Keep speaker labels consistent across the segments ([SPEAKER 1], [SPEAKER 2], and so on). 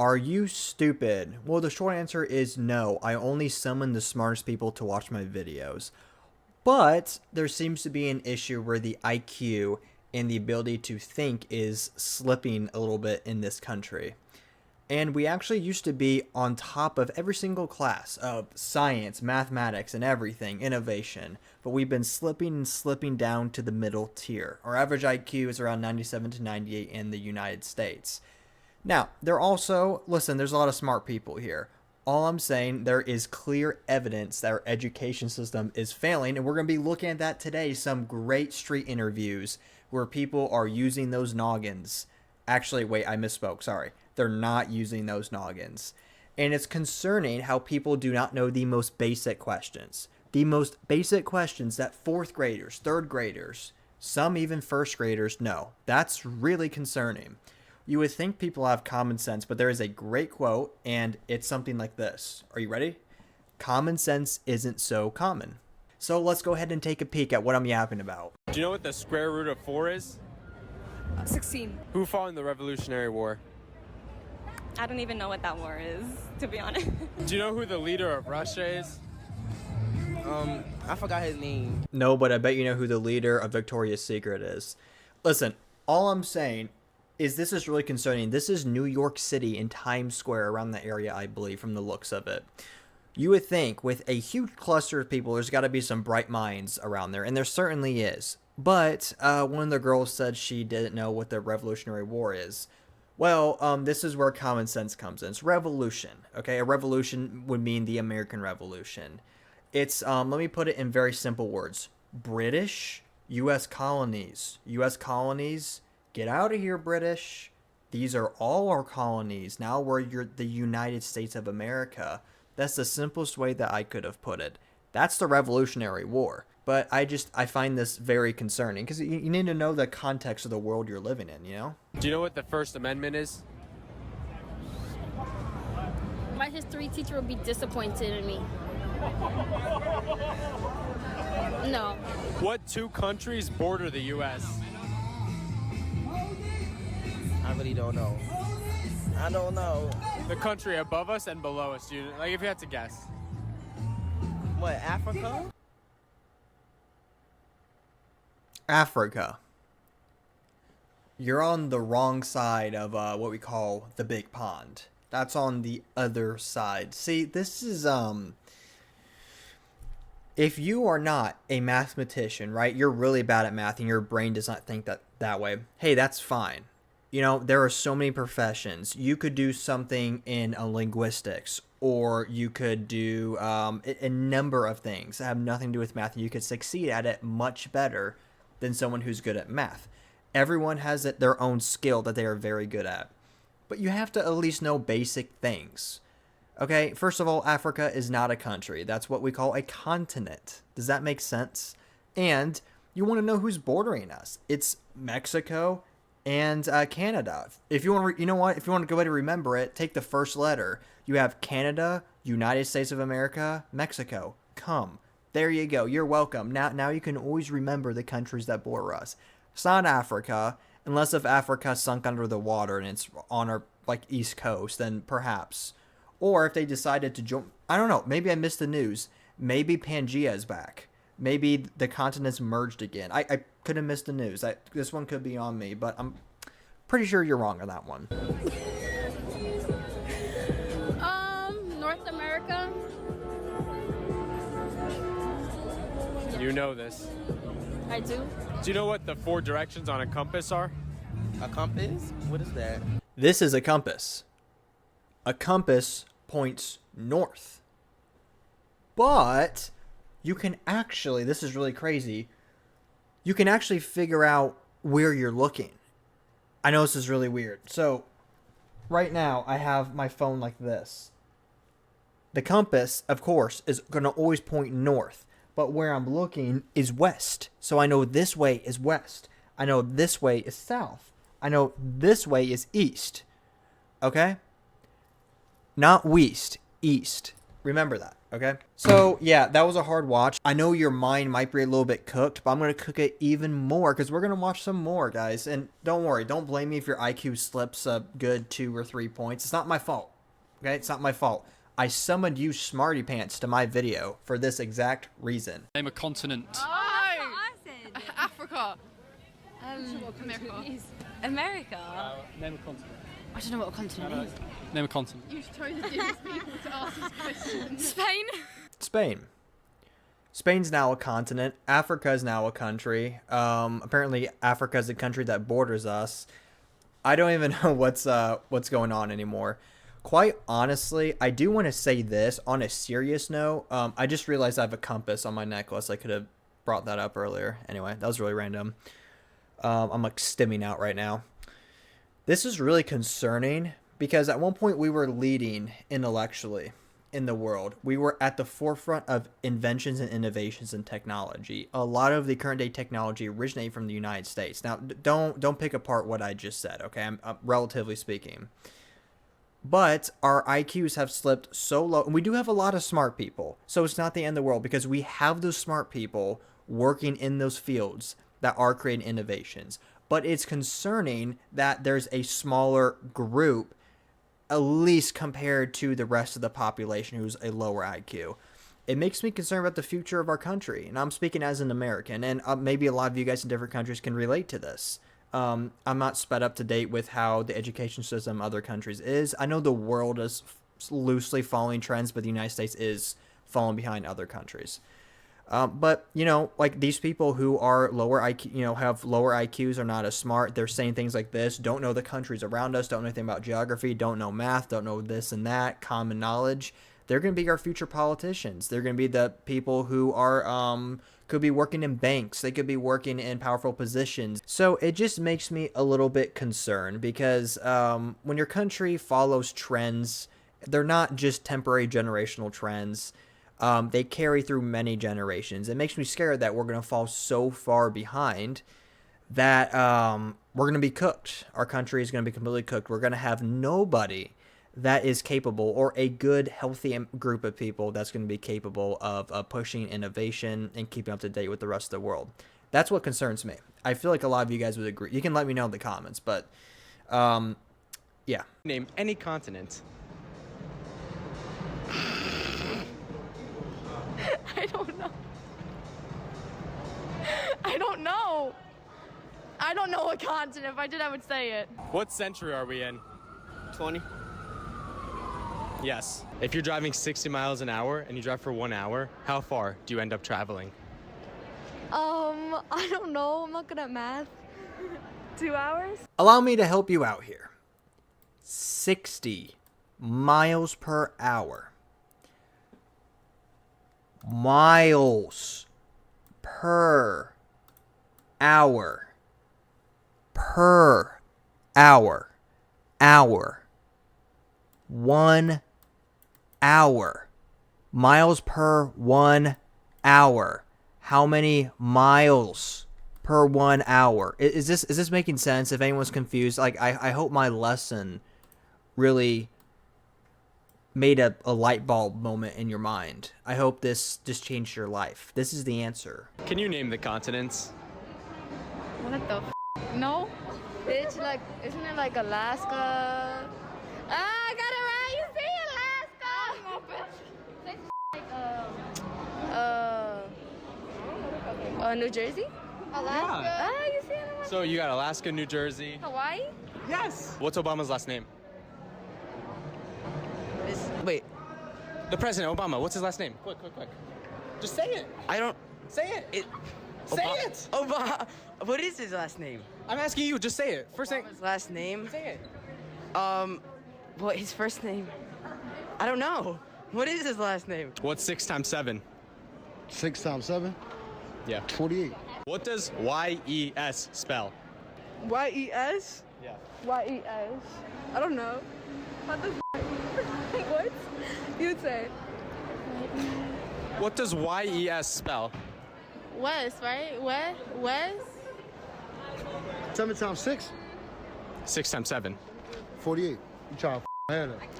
[SPEAKER 1] Are you stupid? Well, the short answer is no. I only summon the smartest people to watch my videos. But there seems to be an issue where the IQ and the ability to think is slipping a little bit in this country. And we actually used to be on top of every single class of science, mathematics, and everything, innovation. But we've been slipping and slipping down to the middle tier. Our average IQ is around 97 to 98 in the United States. Now, there's a lot of smart people here. All I'm saying, there is clear evidence that our education system is failing, and we're going to be looking at that today. Some great street interviews where people are using those noggins. Actually, wait, I misspoke. Sorry. They're not using those noggins. And it's concerning how people do not know the most basic questions. The most basic questions that fourth graders, third graders, some even first graders know. That's really concerning. You would think people have common sense, but there is a great quote, and it's something like this. Are you ready? Common sense isn't so common. So let's go ahead and take a peek at what I'm yapping about.
[SPEAKER 2] Do you know what the square root of 4 is?
[SPEAKER 3] 16.
[SPEAKER 2] Who fought in the Revolutionary War?
[SPEAKER 3] I don't even know what that war is, to be honest.
[SPEAKER 2] Do you know who the leader of Russia is?
[SPEAKER 4] I forgot his name.
[SPEAKER 1] No, but I bet you know who the leader of Victoria's Secret is. Listen, all I'm saying is this is really concerning. This is New York City in Times Square, around the area, I believe, from the looks of it. You would think with a huge cluster of people, there's got to be some bright minds around there, and there certainly is. But one of the girls said she didn't know what the Revolutionary War is. Well, this is where common sense comes in. It's revolution, okay? A revolution would mean the American Revolution. It's, let me put it in very simple words. British, U.S. colonies. U.S. colonies, get out of here, British. These are all our colonies. Now we're the United States of America. That's the simplest way that I could have put it. That's the Revolutionary War. But I find this very concerning because you need to know the context of the world you're living in, you know?
[SPEAKER 2] Do you know what the First Amendment is?
[SPEAKER 5] My history teacher would be disappointed in me. No.
[SPEAKER 2] What 2 countries border the U.S.?
[SPEAKER 4] I really don't know. I don't know.
[SPEAKER 2] The country above us and below us, dude. Like, if you had to guess.
[SPEAKER 4] What, Africa?
[SPEAKER 1] Africa. You're on the wrong side of what we call the big pond. That's on the other side. See, this is if you are not a mathematician, right? You're really bad at math and your brain does not think that way. Hey, that's fine. You know, there are so many professions. You could do something in linguistics, or you could do a number of things that have nothing to do with math, and you could succeed at it much better than someone who's good at math. Everyone has their own skill that they are very good at. But you have to at least know basic things. Okay, first of all, Africa is not a country. That's what we call a continent. Does that make sense? And you want to know who's bordering us. It's Mexico and Canada. If you want to, you know what? If you want to go ahead and remember it, take the first letter. You have Canada, United States of America, Mexico. Come. There you go. You're welcome. Now you can always remember the countries that border us. It's not Africa, unless if Africa sunk under the water and it's on our east coast, then perhaps. Or if they decided to join, I don't know. Maybe I missed the news. Maybe Pangea is back. Maybe the continents merged again. I could have missed the news. This one could be on me, but I'm pretty sure you're wrong on that one.
[SPEAKER 5] North America.
[SPEAKER 2] You know this.
[SPEAKER 5] I do.
[SPEAKER 2] Do you know what the 4 directions on a compass are?
[SPEAKER 4] A compass? What is that?
[SPEAKER 1] This is a compass. A compass points north. But you can actually, this is really crazy, you can actually figure out where you're looking. I know this is really weird. So right now I have my phone like this. The compass, of course, is going to always point north. But where I'm looking is west. So I know this way is west. I know this way is south. I know this way is east. Okay? Not west, east. Remember that. Okay? So, yeah, that was a hard watch. I know your mind might be a little bit cooked, but I'm going to cook it even more because we're going to watch some more, guys. And don't worry, don't blame me if your IQ slips a good 2 or 3 points. It's not my fault. Okay? It's not my fault. I summoned you smarty pants to my video for this exact reason.
[SPEAKER 6] Name a continent.
[SPEAKER 5] Africa.
[SPEAKER 3] America.
[SPEAKER 6] Name a continent.
[SPEAKER 5] I don't know what a continent is.
[SPEAKER 6] Name a continent.
[SPEAKER 5] You've chosen these people to ask this question.
[SPEAKER 3] Spain.
[SPEAKER 1] Spain. Spain's now a continent. Africa is now a country. Apparently, Africa is a country that borders us. I don't even know what's going on anymore. Quite honestly, I do want to say this on a serious note. I just realized I have a compass on my necklace. I could have brought that up earlier. Anyway, that was really random. I'm like stimming out right now. This is really concerning because at one point we were leading intellectually in the world. We were at the forefront of inventions and innovations in technology. A lot of the current day technology originated from the United States. Now, don't pick apart what I just said, okay? I'm relatively speaking. But our IQs have slipped so low. And we do have a lot of smart people. So it's not the end of the world because we have those smart people working in those fields that are creating innovations. But it's concerning that there's a smaller group, at least compared to the rest of the population who's a lower IQ. It makes me concerned about the future of our country. And I'm speaking as an American. And maybe a lot of you guys in different countries can relate to this. I'm not sped up to date with how the education system in other countries is. I know the world is loosely following trends, but the United States is falling behind other countries. But, you know, like these people who are lower IQ, you know, have lower IQs, are not as smart. They're saying things like this, don't know the countries around us, don't know anything about geography, don't know math, don't know this and that, common knowledge. They're going to be our future politicians. They're going to be the people who are, could be working in banks. They could be working in powerful positions. So it just makes me a little bit concerned because when your country follows trends, they're not just temporary generational trends. They carry through many generations. It makes me scared that we're going to fall so far behind that we're going to be cooked. Our country is going to be completely cooked. We're going to have nobody that is capable, or a good, healthy group of people that's going to be capable of pushing innovation and keeping up to date with the rest of the world. That's what concerns me. I feel like a lot of you guys would agree. You can let me know in the comments, but yeah.
[SPEAKER 7] Name any continent.
[SPEAKER 5] I don't know. I don't know. I don't know what continent. If I did, I would say it.
[SPEAKER 2] What century are we in?
[SPEAKER 4] 20.
[SPEAKER 7] Yes. If you're driving 60 miles an hour and you drive for 1 hour, how far do you end up traveling?
[SPEAKER 3] I don't know. I'm not good at math. 2 hours?
[SPEAKER 1] Allow me to help you out here. 60 miles per hour. Miles per hour. Per hour. Hour. 1 hour. Miles per 1 hour. How many miles per 1 hour? Is this making sense? If anyone's confused, like I hope my lesson really made a light bulb moment in your mind. I hope this just changed your life. This is the answer.
[SPEAKER 7] Can you name the continents?
[SPEAKER 5] What the No? Bitch, like, isn't it like Alaska? Ah, I got it right. You see Alaska? Oh, bitch. It's like, New Jersey? Alaska.
[SPEAKER 7] Yeah.
[SPEAKER 5] Ah, you see it?
[SPEAKER 7] So you got Alaska, New Jersey.
[SPEAKER 5] Hawaii?
[SPEAKER 7] Yes. What's Obama's last name? Wait. The president, Obama. What's his last name? Quick. Just say it.
[SPEAKER 4] I don't.
[SPEAKER 7] Say it. Say it.
[SPEAKER 4] Obama. What is his last name?
[SPEAKER 7] I'm asking you. Just say it. First thing.
[SPEAKER 4] His last name?
[SPEAKER 7] Say it.
[SPEAKER 4] What his first name? I don't know. What is his last name?
[SPEAKER 7] What's 6 times 7?
[SPEAKER 8] 6 times 7?
[SPEAKER 7] Yeah.
[SPEAKER 8] 48.
[SPEAKER 7] What does YES spell?
[SPEAKER 5] Y-E-S?
[SPEAKER 7] Yeah.
[SPEAKER 5] Y-E-S. I don't know. What the What? You'd say.
[SPEAKER 7] What does YES spell?
[SPEAKER 5] West, right? West?
[SPEAKER 8] 7 times 6?
[SPEAKER 7] 6 times 7.
[SPEAKER 8] 48. You try to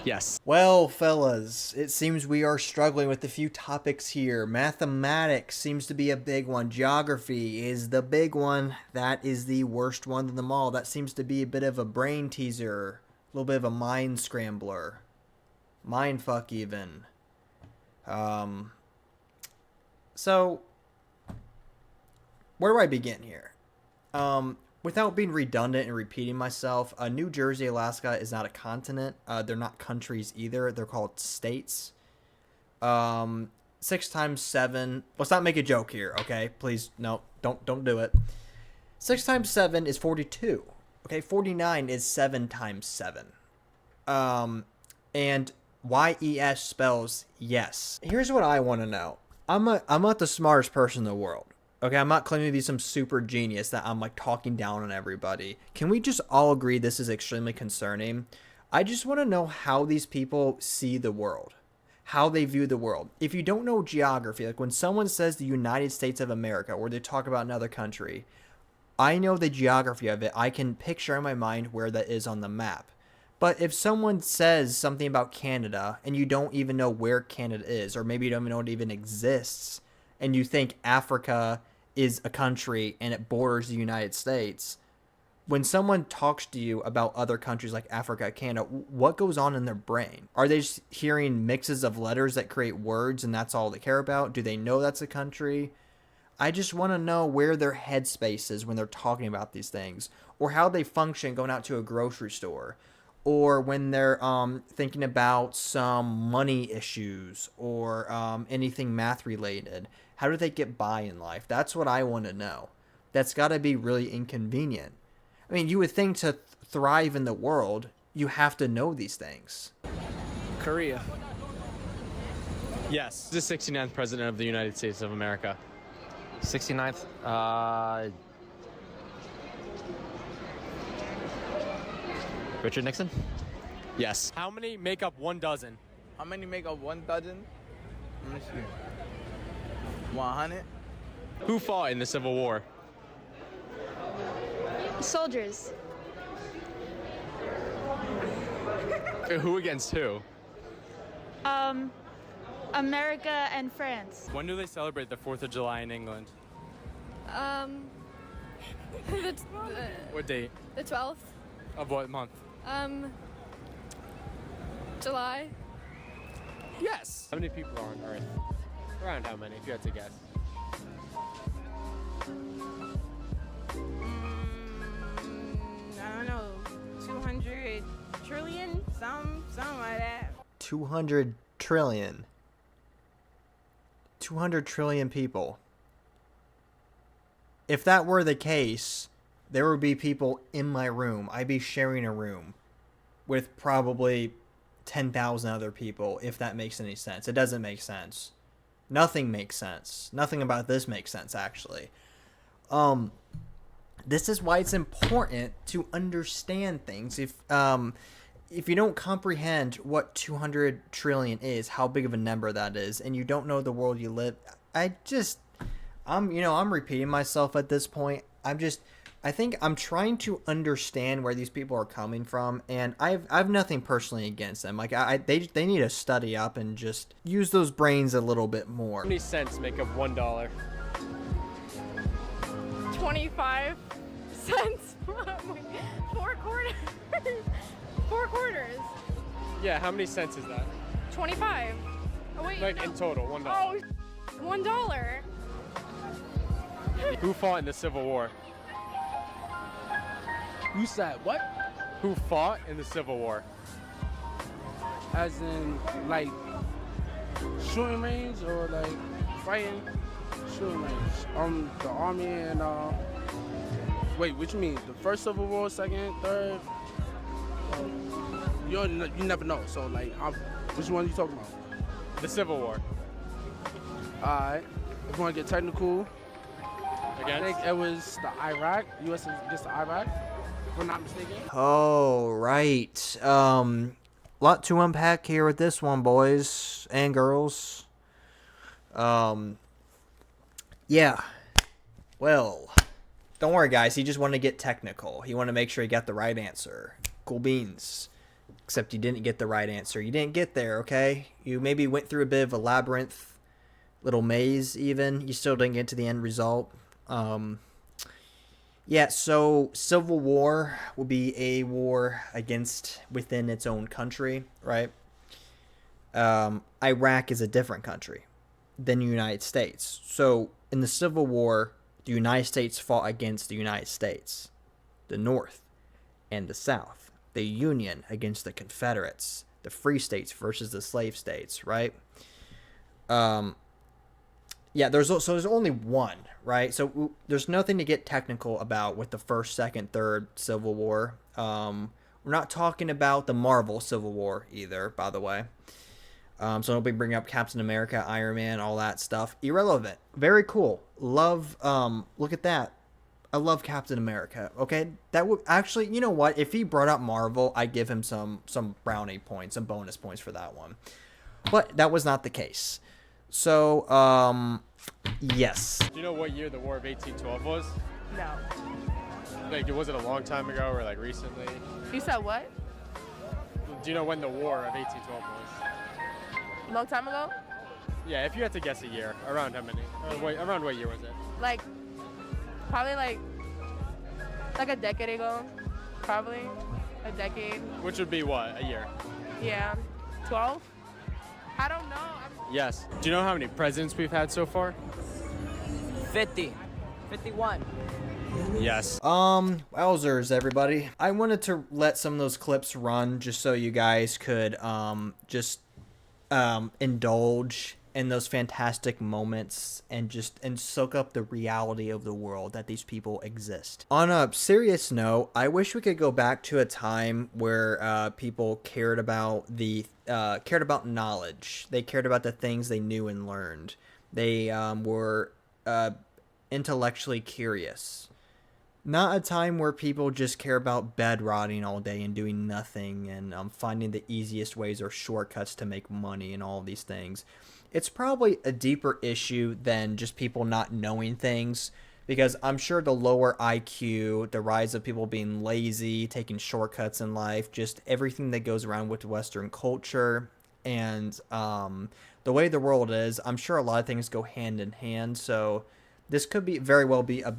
[SPEAKER 7] Yes.
[SPEAKER 1] Well, fellas, it seems we are struggling with a few topics here. Mathematics seems to be a big one. Geography is the big one. That is the worst one of them all. That seems to be a bit of a brain teaser, a little bit of a mind scrambler. Mind fuck even. So, where do I begin here? Without being redundant and repeating myself, New Jersey, Alaska is not a continent. They're not countries either. They're called states. 6 times 7. Let's not make a joke here, okay? Please, no, don't do it. 6 times 7 is 42. Okay, 49 is 7 times 7. And YES spells yes. Here's what I want to know. I'm not the smartest person in the world. Okay, I'm not claiming to be some super genius that I'm like talking down on everybody. Can we just all agree this is extremely concerning? I just want to know how these people see the world, how they view the world. If you don't know geography, like when someone says the United States of America or they talk about another country, I know the geography of it. I can picture in my mind where that is on the map. But if someone says something about Canada and you don't even know where Canada is, or maybe you don't even know it even exists, and you think Africa is a country and it borders the United States, when someone talks to you about other countries like Africa, Canada, what goes on in their brain? Are they just hearing mixes of letters that create words and that's all they care about? Do they know that's a country? I just want to know where their headspace is when they're talking about these things, or how they function going out to a grocery store, or when they're thinking about some money issues or anything math related. How do they get by in life? That's what I want to know. That's got to be really inconvenient. I mean, you would think to thrive in the world, you have to know these things.
[SPEAKER 2] Korea.
[SPEAKER 7] Yes. The 69th president of the United States of America.
[SPEAKER 9] 69th. Richard Nixon?
[SPEAKER 7] Yes.
[SPEAKER 2] How many make up 1 dozen?
[SPEAKER 10] How many make up 1 dozen? Let me see. 100?
[SPEAKER 7] Who fought in the Civil War?
[SPEAKER 5] Soldiers.
[SPEAKER 7] Who against who?
[SPEAKER 5] America and France.
[SPEAKER 2] When do they celebrate the 4th of July in England? What date?
[SPEAKER 11] The 12th.
[SPEAKER 2] Of what month?
[SPEAKER 11] July.
[SPEAKER 2] Yes. How many people are on Earth? Around how many, if you had to guess?
[SPEAKER 4] I don't know, 200 trillion, something like that.
[SPEAKER 1] 200 trillion. 200 trillion people. If that were the case, there would be people in my room. I'd be sharing a room with probably 10,000 other people, if that makes any sense. It doesn't make sense. Nothing makes sense. Nothing about this makes sense, actually. This is why it's important to understand things. If you don't comprehend what 200 trillion is, how big of a number that is, and you don't know the world you live, I'm repeating myself at this point. I think I'm trying to understand where these people are coming from, and I've nothing personally against them. Like they need to study up and just use those brains a little bit more.
[SPEAKER 2] How many cents make up $1?
[SPEAKER 11] 25 cents. 4 quarters. 4 quarters.
[SPEAKER 2] Yeah, how many cents is that?
[SPEAKER 11] 25. Oh wait.
[SPEAKER 2] Like
[SPEAKER 11] no.
[SPEAKER 2] in total, $1.
[SPEAKER 11] Oh, $1.
[SPEAKER 2] Who fought in the Civil War?
[SPEAKER 10] You said what?
[SPEAKER 2] Who fought in the Civil War?
[SPEAKER 10] As in, like, shooting range or like fighting? Shooting range. The army and wait, what you mean? The first Civil War, second, third? You never know. So like, which one are you talking about?
[SPEAKER 2] The Civil War.
[SPEAKER 10] Alright. If you want to get technical,
[SPEAKER 2] Against?
[SPEAKER 10] I think it was the Iraq. U.S. against the Iraq, if I'm not mistaken.
[SPEAKER 1] Oh, right. Lot to unpack here with this one, boys and girls. Yeah. Well, don't worry, guys. He just wanted to get technical. He wanted to make sure he got the right answer. Cool beans. except you didn't get the right answer. You didn't get there, okay? You maybe went through a bit of a labyrinth, little maze even. You still didn't get to the end result. Yeah, so Civil War will be a war against within its own country, right? Iraq is a different country than the United States. So in the Civil War, the United States fought against the United States, the North and the South. The Union against the Confederates, the free states versus the slave states, right? Yeah, there's only one, right? So there's nothing to get technical about with the first, second, third Civil War. We're not talking about the Marvel Civil War either, by the way. So don't be bringing up Captain America, Iron Man, all that stuff. Irrelevant. Very cool. Love. Look at that. I love Captain America. Okay, that would actually. You know what? If he brought up Marvel, I'd give him some brownie points, some bonus points for that one. But that was not the case. So, yes.
[SPEAKER 2] Do you know what year the War of 1812 was?
[SPEAKER 4] No.
[SPEAKER 2] Like, was it a long time ago or like recently?
[SPEAKER 4] You said what?
[SPEAKER 2] Do you know when the War of 1812 was?
[SPEAKER 4] Long time ago?
[SPEAKER 2] Yeah, if you had to guess a year, around how many? Around what year was it?
[SPEAKER 4] Like, probably like a decade ago. Probably a decade.
[SPEAKER 2] Which would be what, a year?
[SPEAKER 4] Yeah. 12? I don't know.
[SPEAKER 2] Yes. Do you know how many presidents we've had so far?
[SPEAKER 4] 50. 51.
[SPEAKER 2] Yes.
[SPEAKER 1] Wowzers, everybody. I wanted to let some of those clips run just so you guys could indulge in those fantastic moments and soak up the reality of the world that these people exist. On a serious note, I wish we could go back to a time where people cared about knowledge. They cared about the things they knew and learned. They were intellectually curious. Not a time where people just care about bed rotting all day and doing nothing and finding the easiest ways or shortcuts to make money and all of these things. It's probably a deeper issue than just people not knowing things, because I'm sure the lower IQ, the rise of people being lazy, taking shortcuts in life, just everything that goes around with Western culture and the way the world is, I'm sure a lot of things go hand in hand. So this could be very well be a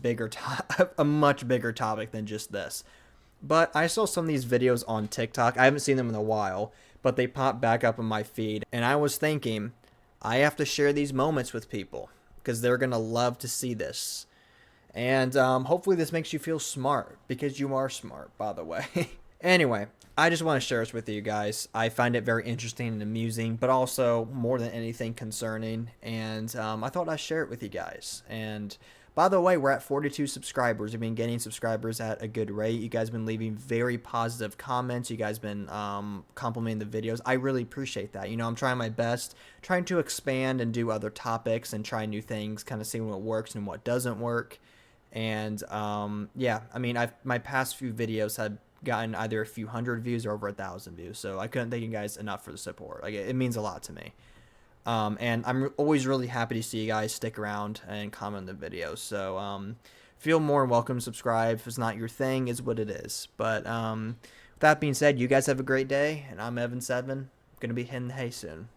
[SPEAKER 1] much bigger topic than just this. But I saw some of these videos on TikTok. I haven't seen them in a while, but they popped back up on my feed. And I was thinking, I have to share these moments with people because they're going to love to see this. And hopefully this makes you feel smart, because you are smart, by the way. Anyway, I just want to share this with you guys. I find it very interesting and amusing, but also more than anything concerning. And I thought I'd share it with you guys. And by the way, we're at 42 subscribers. We've been getting subscribers at a good rate. You guys have been leaving very positive comments. You guys have been complimenting the videos. I really appreciate that. You know, I'm trying my best, trying to expand and do other topics and try new things, kind of seeing what works and what doesn't work. And yeah, I mean, my past few videos had gotten either a few hundred views or over 1,000 views. So I couldn't thank you guys enough for the support. Like, it means a lot to me. And I'm always really happy to see you guys stick around and comment on the videos. So feel more welcome to subscribe. If it's not your thing, is what it is. But with that being said, you guys have a great day. And I'm Evan7. Going to be hitting the hay soon.